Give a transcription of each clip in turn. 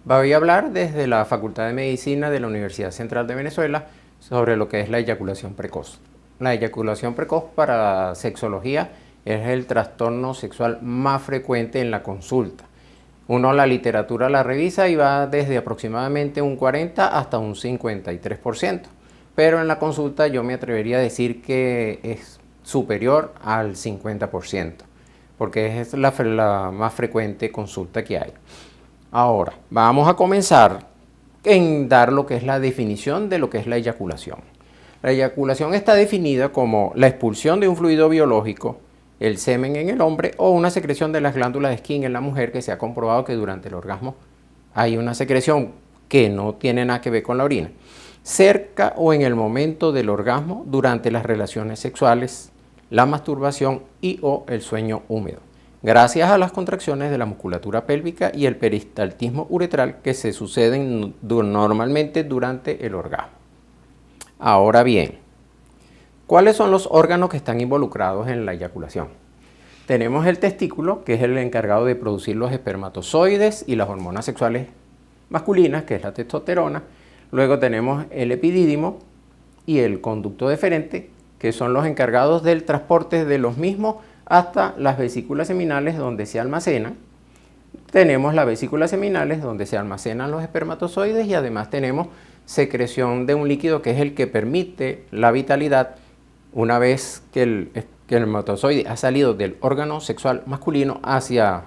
Voy a hablar desde la Facultad de Medicina de la Universidad Central de Venezuela sobre lo que es la eyaculación precoz. La eyaculación precoz para sexología es el trastorno sexual más frecuente en la consulta. Uno la literatura la revisa y va desde aproximadamente un 40 hasta un 53%, pero en la consulta yo me atrevería a decir que es superior al 50%, porque es la más frecuente consulta que hay. Ahora, vamos a comenzar en dar lo que es la definición de lo que es la eyaculación. La eyaculación está definida como la expulsión de un fluido biológico, el semen en el hombre o una secreción de las glándulas de Skene en la mujer, que se ha comprobado que durante el orgasmo hay una secreción que no tiene nada que ver con la orina, cerca o en el momento del orgasmo, durante las relaciones sexuales, la masturbación y o el sueño húmedo, gracias a las contracciones de la musculatura pélvica y el peristaltismo uretral que se suceden normalmente durante el orgasmo. Ahora bien, ¿cuáles son los órganos que están involucrados en la eyaculación? Tenemos el testículo, que es el encargado de producir los espermatozoides y las hormonas sexuales masculinas, que es la testosterona. Luego tenemos el epidídimo y el conducto deferente, que son los encargados del transporte de los mismos hasta las vesículas seminales, donde se almacenan. Tenemos las vesículas seminales, donde se almacenan los espermatozoides, y además tenemos secreción de un líquido que es el que permite la vitalidad una vez que el espermatozoide ha salido del órgano sexual masculino hacia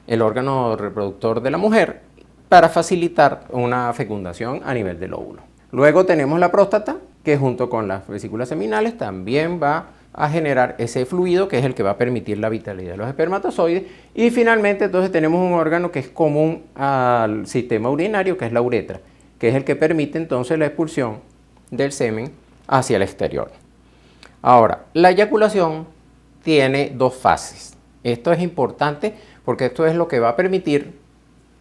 el órgano reproductor de la mujer para facilitar una fecundación a nivel del óvulo. Luego tenemos la próstata, que junto con las vesículas seminales también va a generar ese fluido que es el que va a permitir la vitalidad de los espermatozoides. Y finalmente entonces tenemos un órgano que es común al sistema urinario, que es la uretra, que es el que permite entonces la expulsión del semen hacia el exterior. Ahora, la eyaculación tiene dos fases. Esto es importante porque esto es lo que va a permitir,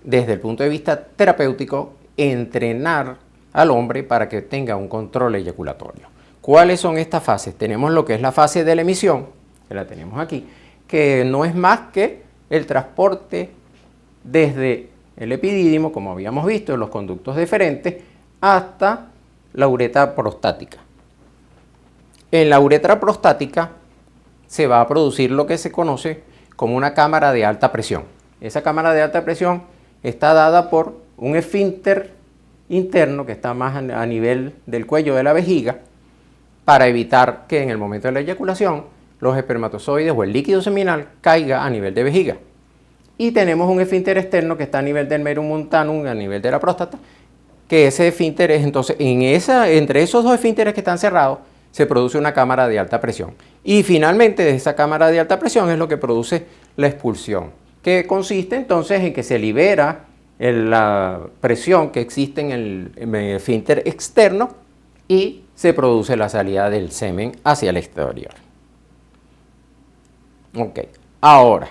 desde el punto de vista terapéutico, entrenar al hombre para que tenga un control eyaculatorio. ¿Cuáles son estas fases? Tenemos lo que es la fase de la emisión, que la tenemos aquí, que no es más que el transporte desde el epidídimo, como habíamos visto, en los conductos deferentes, hasta la uretra prostática. En la uretra prostática se va a producir lo que se conoce como una cámara de alta presión. Esa cámara de alta presión está dada por un esfínter interno que está más a nivel del cuello de la vejiga, para evitar que en el momento de la eyaculación los espermatozoides o el líquido seminal caiga a nivel de vejiga. Y tenemos un esfínter externo que está a nivel del merum montanum, a nivel de la próstata, que ese esfínter es entonces, entre esos dos esfínteres que están cerrados, se produce una cámara de alta presión. Y finalmente de esa cámara de alta presión es lo que produce la expulsión, que consiste entonces en que se libera la presión que existe en el esfínter externo y se produce la salida del semen hacia el exterior. Ok, ahora,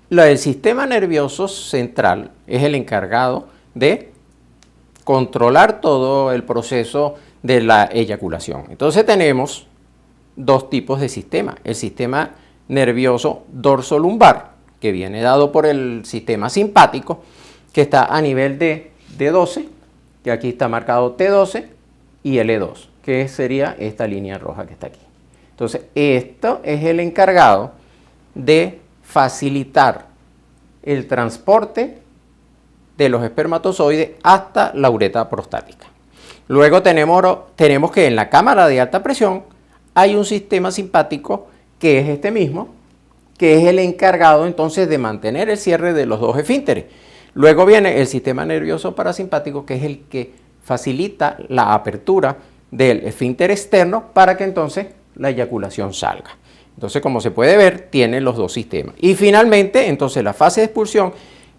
el sistema nervioso central es el encargado de controlar todo el proceso de la eyaculación. Entonces tenemos dos tipos de sistema. El sistema nervioso dorsolumbar, que viene dado por el sistema simpático, que está a nivel de D12, que aquí está marcado T12, y L2, que sería esta línea roja que está aquí. Entonces, esto es el encargado de facilitar el transporte de los espermatozoides hasta la uretra prostática. Luego tenemos que en la cámara de alta presión hay un sistema simpático que es este mismo, que es el encargado entonces de mantener el cierre de los dos esfínteres. Luego viene el sistema nervioso parasimpático, que es el que facilita la apertura del esfínter externo para que entonces la eyaculación salga. Entonces, como se puede ver, tiene los dos sistemas. Y finalmente, entonces, la fase de expulsión,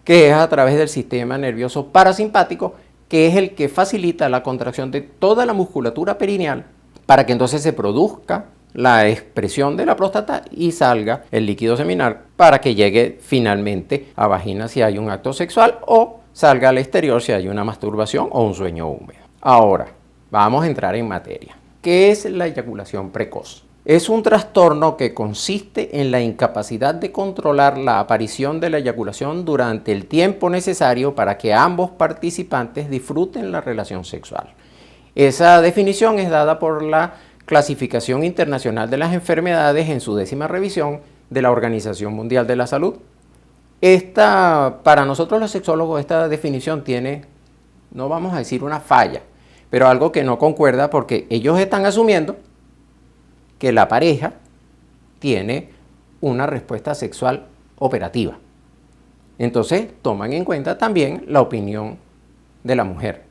que es a través del sistema nervioso parasimpático, que es el que facilita la contracción de toda la musculatura perineal para que entonces se produzca la expresión de la próstata y salga el líquido seminal para que llegue finalmente a vagina si hay un acto sexual o salga al exterior si hay una masturbación o un sueño húmedo. Ahora, vamos a entrar en materia. ¿Qué es la eyaculación precoz? Es un trastorno que consiste en la incapacidad de controlar la aparición de la eyaculación durante el tiempo necesario para que ambos participantes disfruten la relación sexual. Esa definición es dada por la Clasificación Internacional de las Enfermedades en su 10ª revisión de la Organización Mundial de la Salud. Para nosotros los sexólogos, esta definición tiene, no vamos a decir una falla, pero algo que no concuerda, porque ellos están asumiendo que la pareja tiene una respuesta sexual operativa. Entonces toman en cuenta también la opinión de la mujer.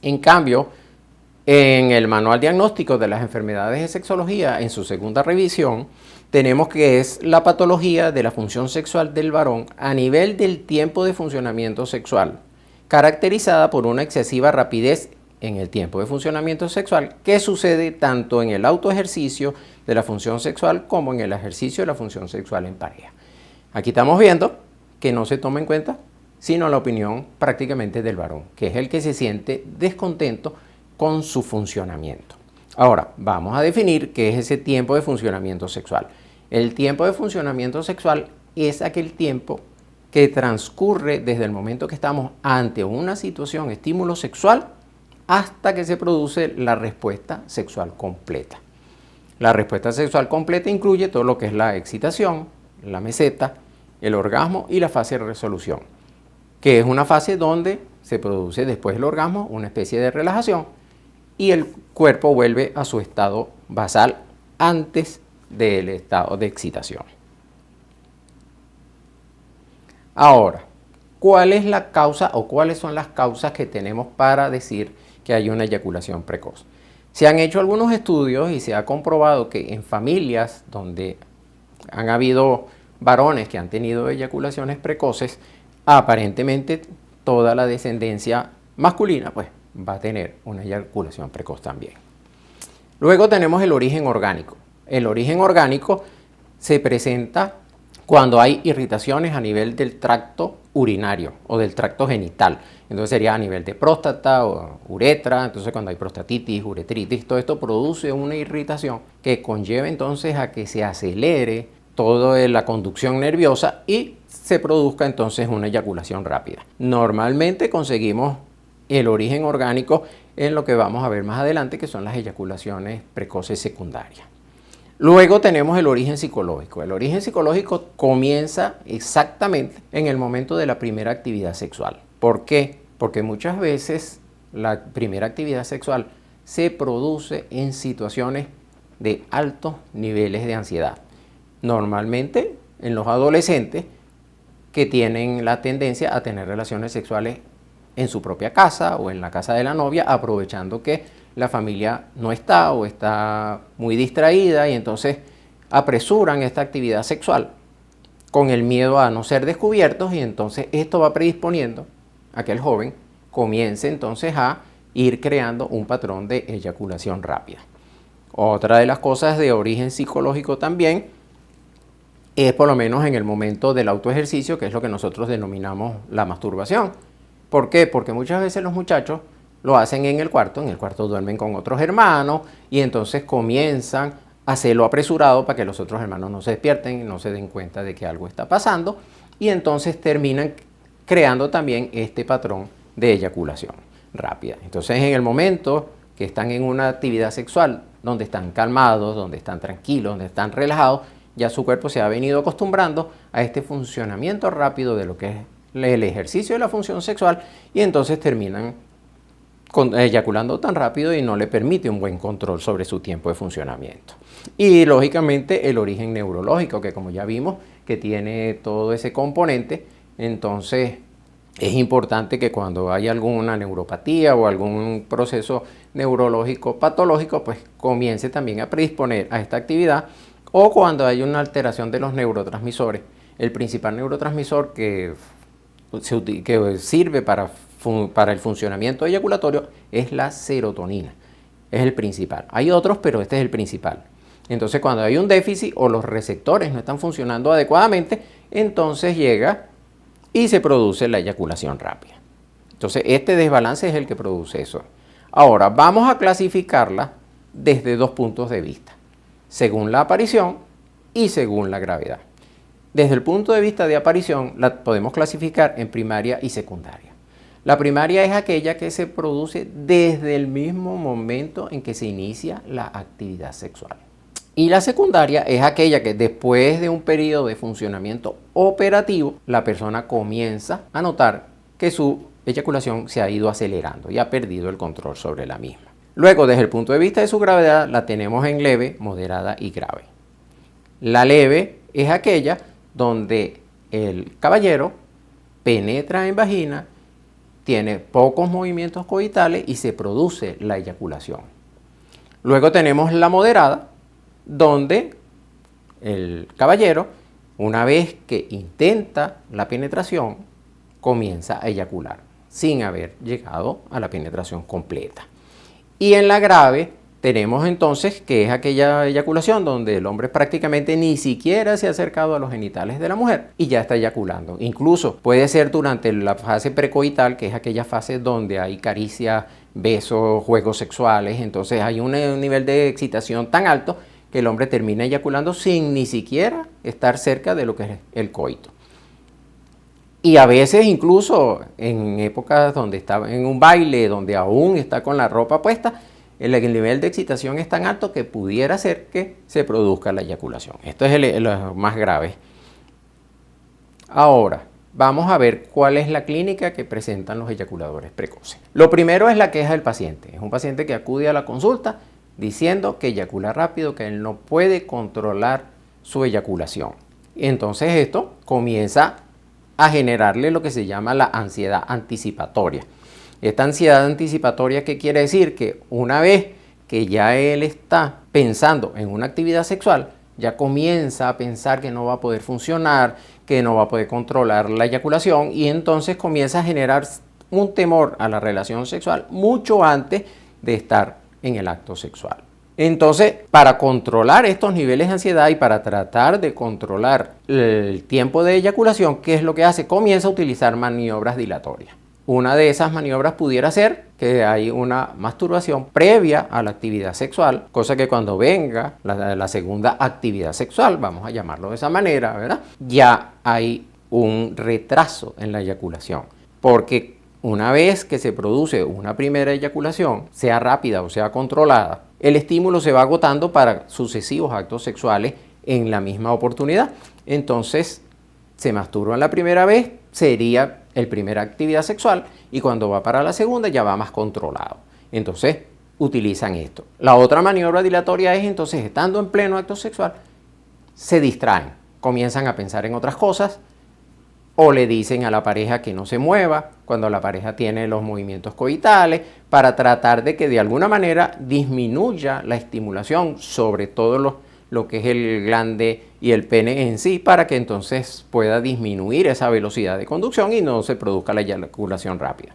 En cambio, en el Manual Diagnóstico de las Enfermedades de Sexología, en su 2ª revisión, tenemos que es la patología de la función sexual del varón a nivel del tiempo de funcionamiento sexual, caracterizada por una excesiva rapidez en el tiempo de funcionamiento sexual, que sucede tanto en el autoejercicio de la función sexual como en el ejercicio de la función sexual en pareja. Aquí estamos viendo que no se toma en cuenta sino la opinión prácticamente del varón, que es el que se siente descontento con su funcionamiento. Ahora, vamos a definir qué es ese tiempo de funcionamiento sexual. El tiempo de funcionamiento sexual es aquel tiempo que transcurre desde el momento que estamos ante una situación estímulo sexual hasta que se produce la respuesta sexual completa. La respuesta sexual completa incluye todo lo que es la excitación, la meseta, el orgasmo y la fase de resolución, que es una fase donde se produce después del orgasmo una especie de relajación y el cuerpo vuelve a su estado basal antes del estado de excitación. Ahora, ¿cuál es la causa o cuáles son las causas que tenemos para decir que hay una eyaculación precoz? Se han hecho algunos estudios y se ha comprobado que en familias donde han habido varones que han tenido eyaculaciones precoces, aparentemente toda la descendencia masculina pues va a tener una eyaculación precoz también. Luego tenemos el origen orgánico. El origen orgánico se presenta cuando hay irritaciones a nivel del tracto urinario o del tracto genital. Entonces sería a nivel de próstata o uretra. Entonces cuando hay prostatitis, uretritis, todo esto produce una irritación que conlleva entonces a que se acelere toda la conducción nerviosa y se produzca entonces una eyaculación rápida. Normalmente conseguimos el origen orgánico en lo que vamos a ver más adelante, que son las eyaculaciones precoces secundarias. Luego tenemos el origen psicológico. El origen psicológico comienza exactamente en el momento de la primera actividad sexual. ¿Por qué? Porque muchas veces la primera actividad sexual se produce en situaciones de altos niveles de ansiedad. Normalmente en los adolescentes que tienen la tendencia a tener relaciones sexuales en su propia casa o en la casa de la novia, aprovechando que la familia no está o está muy distraída y entonces apresuran esta actividad sexual con el miedo a no ser descubiertos, y entonces esto va predisponiendo a que el joven comience entonces a ir creando un patrón de eyaculación rápida. Otra de las cosas de origen psicológico también es por lo menos en el momento del autoejercicio, que es lo que nosotros denominamos la masturbación. ¿Por qué? Porque muchas veces los muchachos lo hacen en el cuarto duermen con otros hermanos y entonces comienzan a hacerlo apresurado para que los otros hermanos no se despierten, no se den cuenta de que algo está pasando, y entonces terminan creando también este patrón de eyaculación rápida. Entonces en el momento que están en una actividad sexual donde están calmados, donde están tranquilos, donde están relajados, ya su cuerpo se ha venido acostumbrando a este funcionamiento rápido de lo que es el ejercicio de la función sexual, y entonces terminan eyaculando tan rápido y no le permite un buen control sobre su tiempo de funcionamiento. Y lógicamente el origen neurológico, que como ya vimos que tiene todo ese componente, entonces es importante que cuando hay alguna neuropatía o algún proceso neurológico patológico, pues comience también a predisponer a esta actividad, o cuando hay una alteración de los neurotransmisores. El principal neurotransmisor que sirve para el funcionamiento eyaculatorio es la serotonina. Es el principal. Hay otros, pero este es el principal. Entonces, cuando hay un déficit o los receptores no están funcionando adecuadamente, entonces llega y se produce la eyaculación rápida. Entonces, este desbalance es el que produce eso. Ahora, vamos a clasificarla desde dos puntos de vista. según la aparición y según la gravedad. Desde el punto de vista de aparición, la podemos clasificar en primaria y secundaria. La primaria es aquella que se produce desde el mismo momento en que se inicia la actividad sexual. Y la secundaria es aquella que después de un periodo de funcionamiento operativo, la persona comienza a notar que su eyaculación se ha ido acelerando y ha perdido el control sobre la misma. Luego, desde el punto de vista de su gravedad, la tenemos en leve, moderada y grave. La leve es aquella donde el caballero penetra en vagina, tiene pocos movimientos coitales y se produce la eyaculación. Luego tenemos la moderada, donde el caballero, una vez que intenta la penetración, comienza a eyacular, sin haber llegado a la penetración completa. Y en la grave tenemos entonces que es aquella eyaculación donde el hombre prácticamente ni siquiera se ha acercado a los genitales de la mujer y ya está eyaculando. Incluso puede ser durante la fase precoital, que es aquella fase donde hay caricia, besos, juegos sexuales. Entonces hay un nivel de excitación tan alto que el hombre termina eyaculando sin ni siquiera estar cerca de lo que es el coito. Y a veces incluso en épocas donde está en un baile, donde aún está con la ropa puesta, el nivel de excitación es tan alto que pudiera ser que se produzca la eyaculación. Esto es lo más grave. Ahora, vamos a ver cuál es la clínica que presentan los eyaculadores precoces. Lo primero es la queja del paciente. Es un paciente que acude a la consulta diciendo que eyacula rápido, que él no puede controlar su eyaculación. Entonces esto comienza a generarle lo que se llama la ansiedad anticipatoria. Esta ansiedad anticipatoria, ¿qué quiere decir? Que una vez que ya él está pensando en una actividad sexual, ya comienza a pensar que no va a poder funcionar, que no va a poder controlar la eyaculación y entonces comienza a generar un temor a la relación sexual mucho antes de estar en el acto sexual. Entonces, para controlar estos niveles de ansiedad y para tratar de controlar el tiempo de eyaculación, ¿qué es lo que hace? Comienza a utilizar maniobras dilatorias. Una de esas maniobras pudiera ser que hay una masturbación previa a la actividad sexual, cosa que cuando venga la segunda actividad sexual, vamos a llamarlo de esa manera, ¿verdad? Ya hay un retraso en la eyaculación, porque una vez que se produce una primera eyaculación, sea rápida o sea controlada, el estímulo se va agotando para sucesivos actos sexuales en la misma oportunidad. Entonces, se masturban la primera vez, sería el primera actividad sexual, y cuando va para la segunda ya va más controlado. Entonces, utilizan esto. La otra maniobra dilatoria es entonces, estando en pleno acto sexual, se distraen, comienzan a pensar en otras cosas, o le dicen a la pareja que no se mueva cuando la pareja tiene los movimientos coitales, para tratar de que de alguna manera disminuya la estimulación, sobre todo lo que es el glande y el pene en sí, para que entonces pueda disminuir esa velocidad de conducción y no se produzca la eyaculación rápida.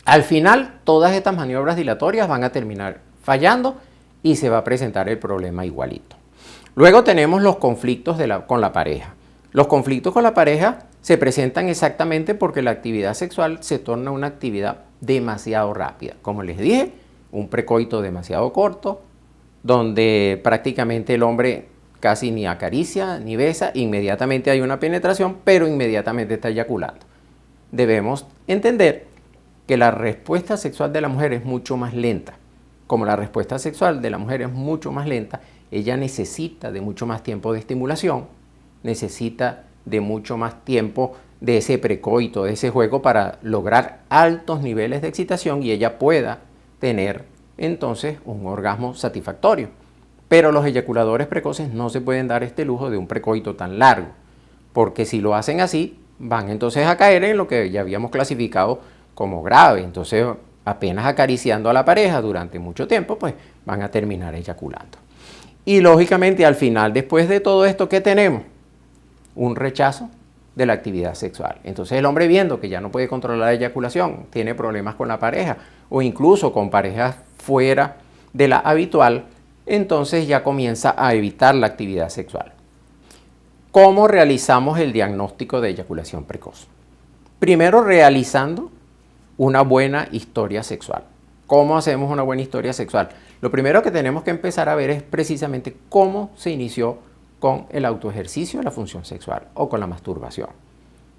Al final, todas estas maniobras dilatorias van a terminar fallando y se va a presentar el problema igualito. Luego tenemos los conflictos con la pareja. Los conflictos con la pareja se presentan exactamente porque la actividad sexual se torna una actividad demasiado rápida. Como les dije, un precoito demasiado corto, donde prácticamente el hombre casi ni acaricia ni besa, inmediatamente hay una penetración, pero inmediatamente está eyaculando. Debemos entender que la respuesta sexual de la mujer es mucho más lenta. Como la respuesta sexual de la mujer es mucho más lenta, ella necesita de mucho más tiempo de estimulación, necesita de mucho más tiempo de ese precoito, de ese juego, para lograr altos niveles de excitación y ella pueda tener entonces un orgasmo satisfactorio. Pero los eyaculadores precoces no se pueden dar este lujo de un precoito tan largo, porque si lo hacen así, van entonces a caer en lo que ya habíamos clasificado como grave. Entonces, apenas acariciando a la pareja durante mucho tiempo, pues van a terminar eyaculando. Y lógicamente al final, después de todo esto, ¿qué tenemos? Un rechazo de la actividad sexual. Entonces el hombre, viendo que ya no puede controlar la eyaculación, tiene problemas con la pareja o incluso con parejas fuera de la habitual, entonces ya comienza a evitar la actividad sexual. ¿Cómo realizamos el diagnóstico de eyaculación precoz? Primero, realizando una buena historia sexual. ¿Cómo hacemos una buena historia sexual? Lo primero que tenemos que empezar a ver es precisamente cómo se inició con el autoejercicio de la función sexual o con la masturbación.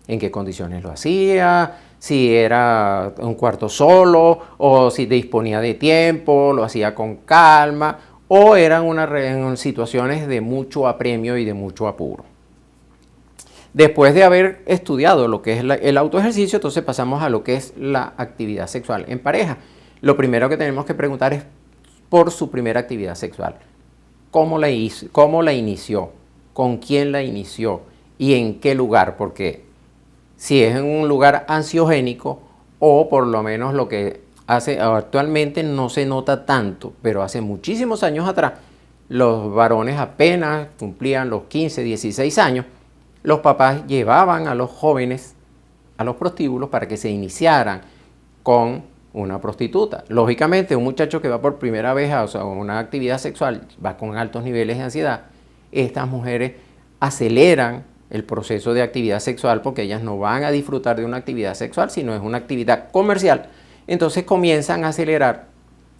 En qué condiciones lo hacía, si era un cuarto solo o si disponía de tiempo, lo hacía con calma o eran en situaciones de mucho apremio y de mucho apuro. Después de haber estudiado lo que es el autoejercicio, entonces pasamos a lo que es la actividad sexual en pareja. Lo primero que tenemos que preguntar es por su primera actividad sexual. ¿Cómo la inició? ¿Con quién la inició? ¿Y en qué lugar? Porque si es en un lugar ansiogénico o por lo menos lo que hace actualmente no se nota tanto, pero hace muchísimos años atrás, los varones apenas cumplían los 15, 16 años, los papás llevaban a los jóvenes a los prostíbulos para que se iniciaran con una prostituta. Lógicamente, un muchacho que va por primera vez a una actividad sexual va con altos niveles de ansiedad. Estas mujeres aceleran el proceso de actividad sexual porque ellas no van a disfrutar de una actividad sexual, sino es una actividad comercial. Entonces comienzan a acelerar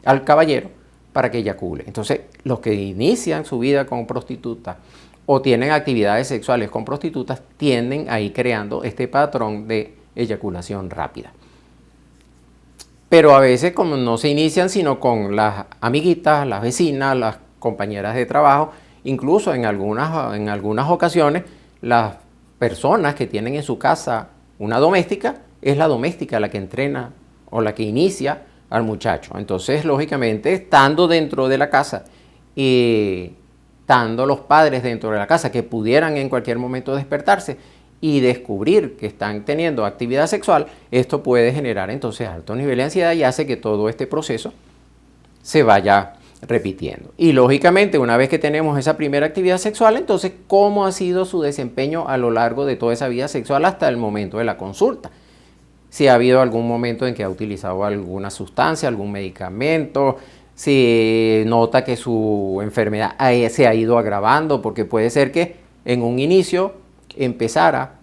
al caballero para que eyacule. Entonces, los que inician su vida con prostitutas o tienen actividades sexuales con prostitutas tienden a ir creando este patrón de eyaculación rápida. Pero a veces como no se inician sino con las amiguitas, las vecinas, las compañeras de trabajo, incluso en algunas ocasiones las personas que tienen en su casa una doméstica, es la doméstica la que entrena o la que inicia al muchacho. Entonces, lógicamente, estando dentro de la casa y estando los padres dentro de la casa que pudieran en cualquier momento despertarse y descubrir que están teniendo actividad sexual, esto puede generar entonces alto nivel de ansiedad y hace que todo este proceso se vaya repitiendo. Y lógicamente, una vez que tenemos esa primera actividad sexual, entonces, ¿cómo ha sido su desempeño a lo largo de toda esa vida sexual hasta el momento de la consulta? Si ha habido algún momento en que ha utilizado alguna sustancia, algún medicamento, si nota que su enfermedad se ha ido agravando, porque puede ser que en un inicio empezara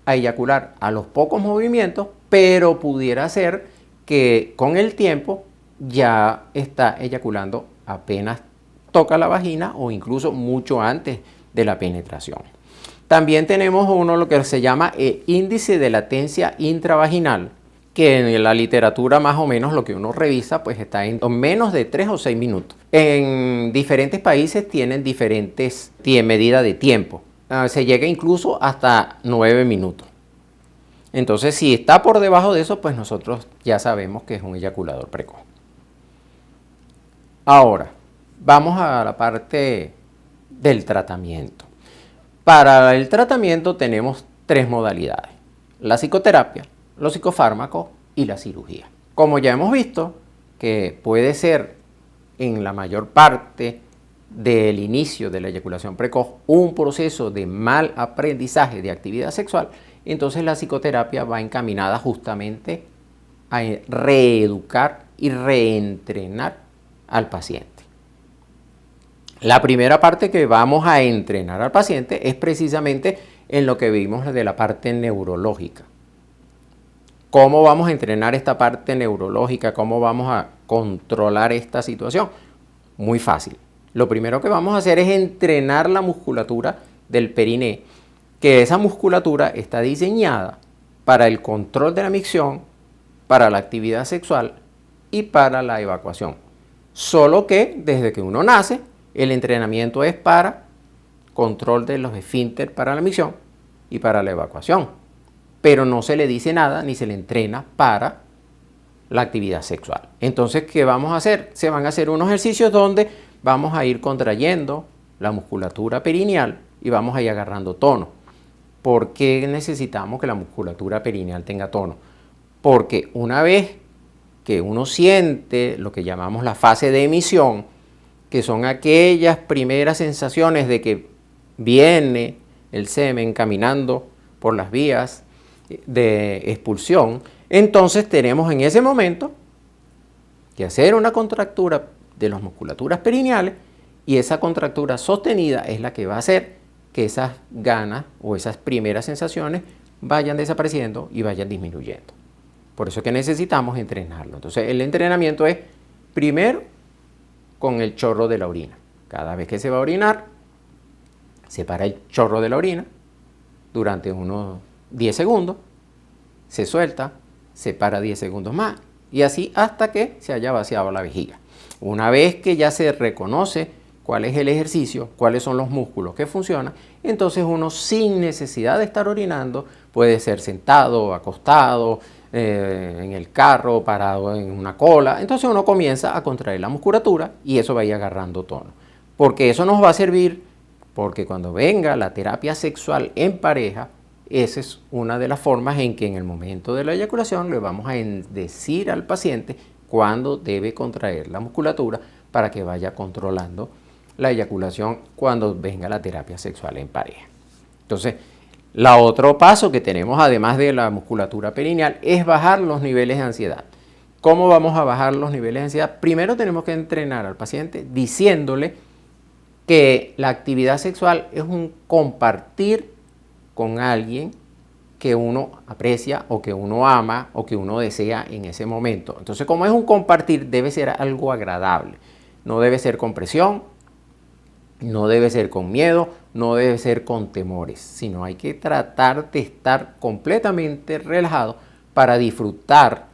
a eyacular a los pocos movimientos, pero pudiera ser que con el tiempo ya está eyaculando apenas toca la vagina o incluso mucho antes de la penetración. También tenemos lo que se llama el índice de latencia intravaginal, que en la literatura más o menos lo que uno revisa pues está en menos de 3 o 6 minutos. En diferentes países tienen diferentes medidas de tiempo. Se llega incluso hasta 9 minutos. Entonces, si está por debajo de eso, pues nosotros ya sabemos que es un eyaculador precoz. Ahora, vamos a la parte del tratamiento. Para el tratamiento tenemos 3 modalidades: la psicoterapia, los psicofármacos y la cirugía. Como ya hemos visto que puede ser en la mayor parte del inicio de la eyaculación precoz un proceso de mal aprendizaje de actividad sexual, entonces la psicoterapia va encaminada justamente a reeducar y reentrenar al paciente. La primera parte que vamos a entrenar al paciente es precisamente en lo que vimos de la parte neurológica. ¿Cómo vamos a entrenar esta parte neurológica? ¿Cómo vamos a controlar esta situación? Muy fácil. Lo primero que vamos a hacer es entrenar la musculatura del periné, que esa musculatura está diseñada para el control de la micción, para la actividad sexual y para la evacuación. Solo que desde que uno nace, el entrenamiento es para control de los esfínteres para la micción y para la evacuación. Pero no se le dice nada ni se le entrena para la actividad sexual. Entonces, ¿qué vamos a hacer? Se van a hacer unos ejercicios donde vamos a ir contrayendo la musculatura perineal y vamos a ir agarrando tono. ¿Por qué necesitamos que la musculatura perineal tenga tono? Porque una vez que uno siente lo que llamamos la fase de emisión, que son aquellas primeras sensaciones de que viene el semen caminando por las vías de expulsión, entonces tenemos en ese momento que hacer una contractura de las musculaturas perineales y esa contractura sostenida es la que va a hacer que esas ganas o esas primeras sensaciones vayan desapareciendo y vayan disminuyendo. Por eso es que necesitamos entrenarlo. Entonces el entrenamiento es primero con el chorro de la orina. Cada vez que se va a orinar, separa el chorro de la orina durante unos 10 segundos, se suelta, se para 10 segundos más y así hasta que se haya vaciado la vejiga. Una vez que ya se reconoce cuál es el ejercicio, cuáles son los músculos que funcionan, entonces uno sin necesidad de estar orinando puede ser sentado, acostado, en el carro, parado en una cola. Entonces uno comienza a contraer la musculatura y eso va a ir agarrando tono. Porque eso nos va a servir porque cuando venga la terapia sexual en pareja, esa es una de las formas en que en el momento de la eyaculación le vamos a decir al paciente cuándo debe contraer la musculatura para que vaya controlando la eyaculación cuando venga la terapia sexual en pareja. Entonces, el otro paso que tenemos, además de la musculatura perineal, es bajar los niveles de ansiedad. ¿Cómo vamos a bajar los niveles de ansiedad? Primero tenemos que entrenar al paciente diciéndole que la actividad sexual es un compartir con alguien que uno aprecia o que uno ama o que uno desea en ese momento. Entonces, como es un compartir, debe ser algo agradable. No debe ser con presión, no debe ser con miedo, no debe ser con temores, sino hay que tratar de estar completamente relajado para disfrutar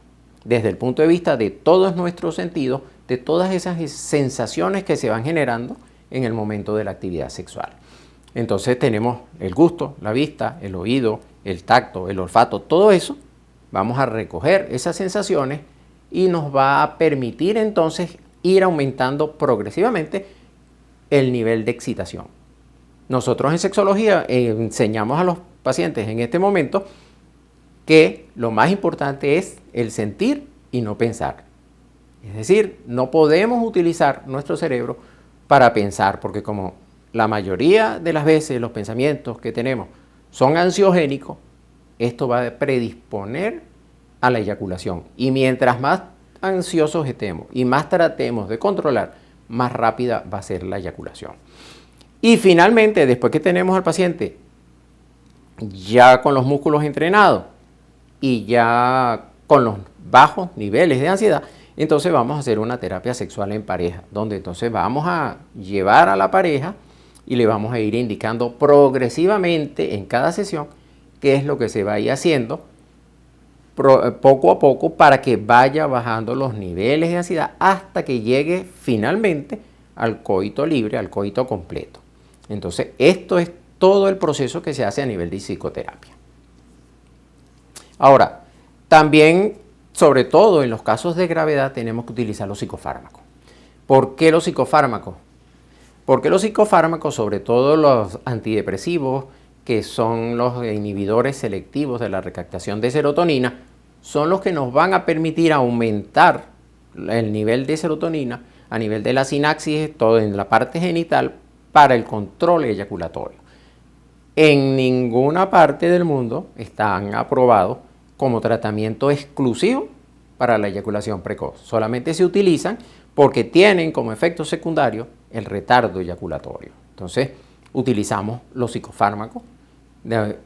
desde el punto de vista de todos nuestros sentidos, de todas esas sensaciones que se van generando en el momento de la actividad sexual. Entonces tenemos el gusto, la vista, el oído, el tacto, el olfato, todo eso. Vamos a recoger esas sensaciones y nos va a permitir entonces ir aumentando progresivamente el nivel de excitación. Nosotros en sexología enseñamos a los pacientes en este momento que lo más importante es el sentir y no pensar. Es decir, no podemos utilizar nuestro cerebro para pensar, porque como la mayoría de las veces los pensamientos que tenemos son ansiogénicos, esto va a predisponer a la eyaculación. Y mientras más ansiosos estemos y más tratemos de controlar, más rápida va a ser la eyaculación. Y finalmente, después que tenemos al paciente ya con los músculos entrenados y ya con los bajos niveles de ansiedad, entonces vamos a hacer una terapia sexual en pareja, donde entonces vamos a llevar a la pareja y le vamos a ir indicando progresivamente en cada sesión qué es lo que se va a ir haciendo poco a poco para que vaya bajando los niveles de ansiedad hasta que llegue finalmente al coito libre, al coito completo. Entonces, esto es todo el proceso que se hace a nivel de psicoterapia. Ahora, también, sobre todo en los casos de gravedad, tenemos que utilizar los psicofármacos. ¿Por qué los psicofármacos? Porque los psicofármacos, sobre todo los antidepresivos, que son los inhibidores selectivos de la recaptación de serotonina, son los que nos van a permitir aumentar el nivel de serotonina a nivel de la sinapsis, todo en la parte genital, para el control eyaculatorio. En ninguna parte del mundo están aprobados como tratamiento exclusivo para la eyaculación precoz. Solamente se utilizan porque tienen como efecto secundario el retardo eyaculatorio. Entonces, utilizamos los psicofármacos,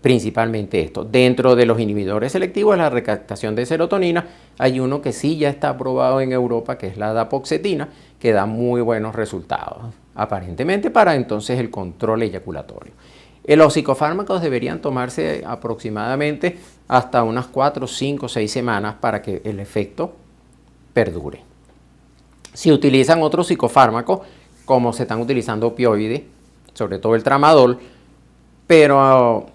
principalmente esto. Dentro de los inhibidores selectivos de la recaptación de serotonina, hay uno que sí ya está aprobado en Europa, que es la dapoxetina, que da muy buenos resultados, aparentemente para entonces el control eyaculatorio. Los psicofármacos deberían tomarse aproximadamente hasta unas 4, 5, 6 semanas para que el efecto perdure. Si utilizan otros psicofármacos, como se están utilizando opioides, sobre todo el tramadol, pero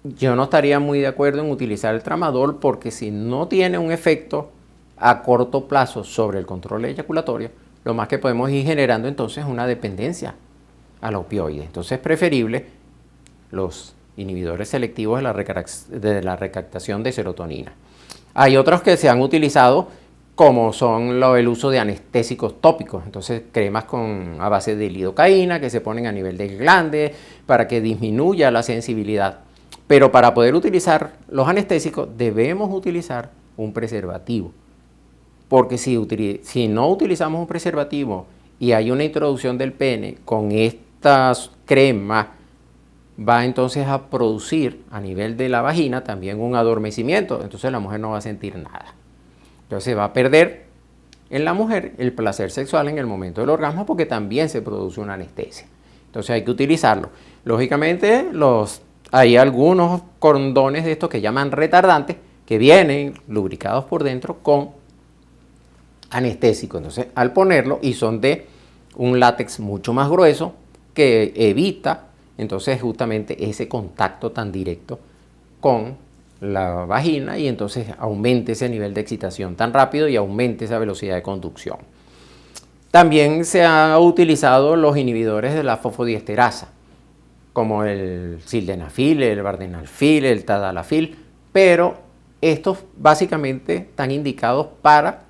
yo no estaría muy de acuerdo en utilizar el tramadol porque si no tiene un efecto a corto plazo sobre el control eyaculatorio, lo más que podemos ir generando entonces es una dependencia a los opioides. Entonces es preferible los inhibidores selectivos de la recaptación de serotonina. Hay otros que se han utilizado como son el uso de anestésicos tópicos, entonces cremas a base de lidocaína que se ponen a nivel del glande para que disminuya la sensibilidad. Pero para poder utilizar los anestésicos debemos utilizar un preservativo, porque si no utilizamos un preservativo y hay una introducción del pene con estas cremas va entonces a producir a nivel de la vagina también un adormecimiento, entonces la mujer no va a sentir nada. Entonces va a perder en la mujer el placer sexual en el momento del orgasmo porque también se produce una anestesia. Entonces hay que utilizarlo. Lógicamente hay algunos condones de estos que llaman retardantes que vienen lubricados por dentro con anestésico. Entonces al ponerlo, y son de un látex mucho más grueso que evita entonces justamente ese contacto tan directo con la vagina y entonces aumente ese nivel de excitación tan rápido y aumente esa velocidad de conducción. También se han utilizado los inhibidores de la fosfodiesterasa, como el sildenafil, el vardenafil, el tadalafil, pero estos básicamente están indicados para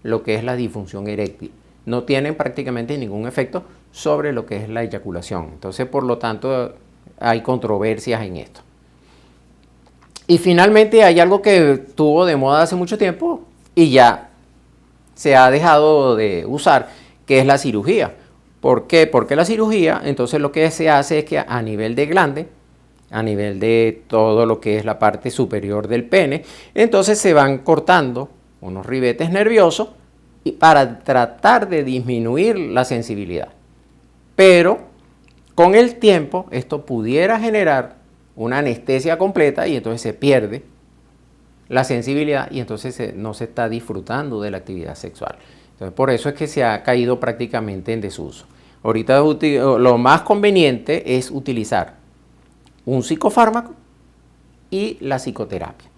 lo que es la disfunción eréctil. No tienen prácticamente ningún efecto sobre lo que es la eyaculación. Entonces, por lo tanto, hay controversias en esto. Y finalmente hay algo que estuvo de moda hace mucho tiempo y ya se ha dejado de usar, que es la cirugía. ¿Por qué? Porque la cirugía, entonces lo que se hace es que a nivel de glande, a nivel de todo lo que es la parte superior del pene, entonces se van cortando unos ribetes nerviosos para tratar de disminuir la sensibilidad. Pero con el tiempo esto pudiera generar una anestesia completa y entonces se pierde la sensibilidad y entonces no se está disfrutando de la actividad sexual. Entonces por eso es que se ha caído prácticamente en desuso. Ahorita lo más conveniente es utilizar un psicofármaco y la psicoterapia.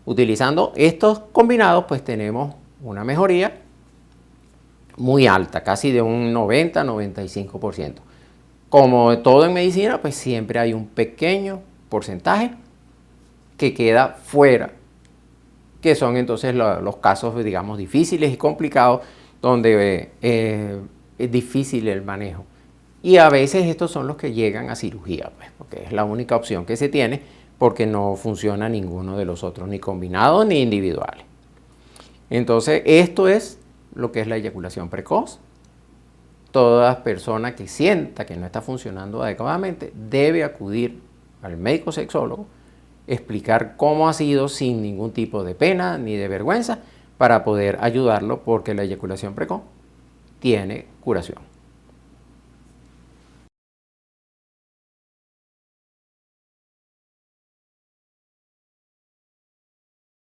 Utilizando estos combinados pues tenemos una mejoría muy alta, casi de un 90-95%. Como todo en medicina, pues siempre hay un pequeño porcentaje que queda fuera, que son entonces los casos, digamos, difíciles y complicados, donde es difícil el manejo. Y a veces estos son los que llegan a cirugía, pues, porque es la única opción que se tiene, porque no funciona ninguno de los otros, ni combinados ni individuales. Entonces, esto es lo que es la eyaculación precoz. Toda persona que sienta que no está funcionando adecuadamente debe acudir al médico sexólogo, explicar cómo ha sido sin ningún tipo de pena ni de vergüenza para poder ayudarlo, porque la eyaculación precoz tiene curación.